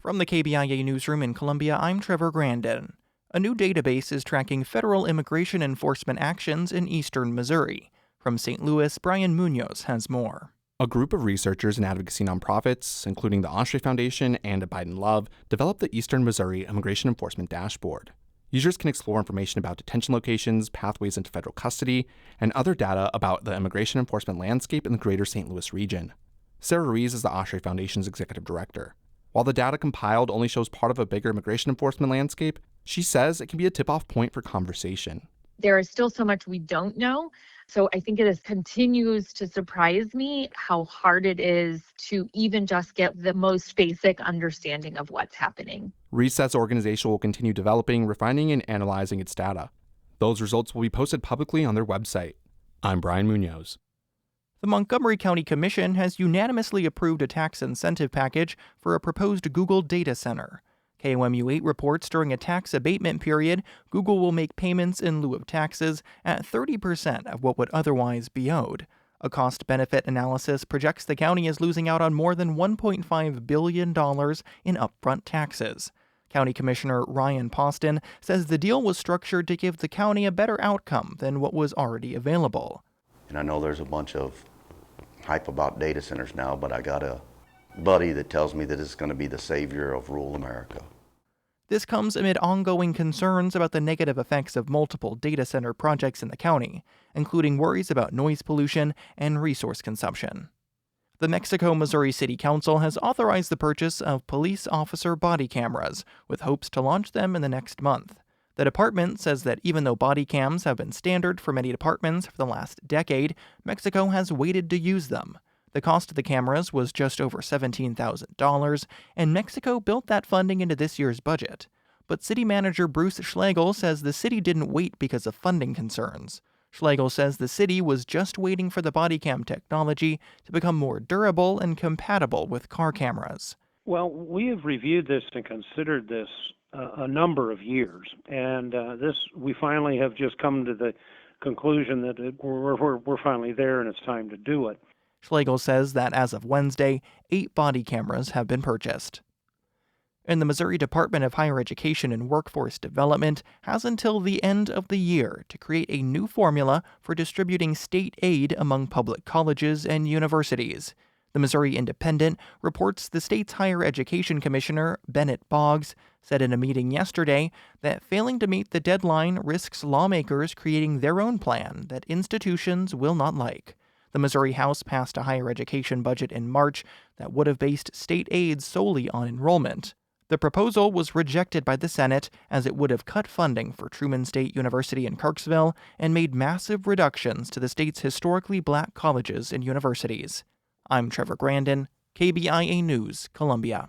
From the KBIA Newsroom in Columbia, I'm Trevor Grandin. A new database is tracking federal immigration enforcement actions in eastern Missouri. From St. Louis, Brian Munoz has more. A group of researchers and advocacy nonprofits, including the Oshtray Foundation and Abide in Love, developed the Eastern Missouri Immigration Enforcement Dashboard. Users can explore information about detention locations, pathways into federal custody, and other data about the immigration enforcement landscape in the greater St. Louis region. Sarah Rees is the Oshtray Foundation's executive director. While the data compiled only shows part of a bigger immigration enforcement landscape, she says it can be a tip-off point for conversation. There is still so much we don't know. So I think it continues to surprise me how hard it is to even just get the most basic understanding of what's happening. Rees says the organization will continue developing, refining, and analyzing its data. Those results will be posted publicly on their website. I'm Brian Munoz. The Montgomery County Commission has unanimously approved a tax incentive package for a proposed Google data center. KOMU8 reports during a tax abatement period, Google will make payments in lieu of taxes at 30% of what would otherwise be owed. A cost-benefit analysis projects the county is losing out on more than $1.5 billion in upfront taxes. County Commissioner Ryan Poston says the deal was structured to give the county a better outcome than what was already available. And I know there's a bunch of hype about data centers now, but I got a buddy that tells me that it's going to be the savior of rural America. This comes amid ongoing concerns about the negative effects of multiple data center projects in the county, including worries about noise pollution and resource consumption. The Mexico, Missouri City Council has authorized the purchase of police officer body cameras, with hopes to launch them in the next month. The department says that even though body cams have been standard for many departments for the last decade, Mexico has waited to use them. The cost of the cameras was just over $17,000, and Mexico built that funding into this year's budget. But city manager Bruce Schlegel says the city didn't wait because of funding concerns. Schlegel says the city was just waiting for the body cam technology to become more durable and compatible with car cameras. Well, we have reviewed this and considered this a number of years, and we finally have just come to the conclusion that we're finally there and it's time to do it. Schlegel says that as of Wednesday, 8 body cameras have been purchased. And the Missouri Department of Higher Education and Workforce Development has until the end of the year to create a new formula for distributing state aid among public colleges and universities. The Missouri Independent reports the state's higher education commissioner, Bennett Boggs, said in a meeting yesterday that failing to meet the deadline risks lawmakers creating their own plan that institutions will not like. The Missouri House passed a higher education budget in March that would have based state aid solely on enrollment. The proposal was rejected by the Senate as it would have cut funding for Truman State University in Kirksville and made massive reductions to the state's historically black colleges and universities. I'm Trevor Grandin, KBIA News, Columbia.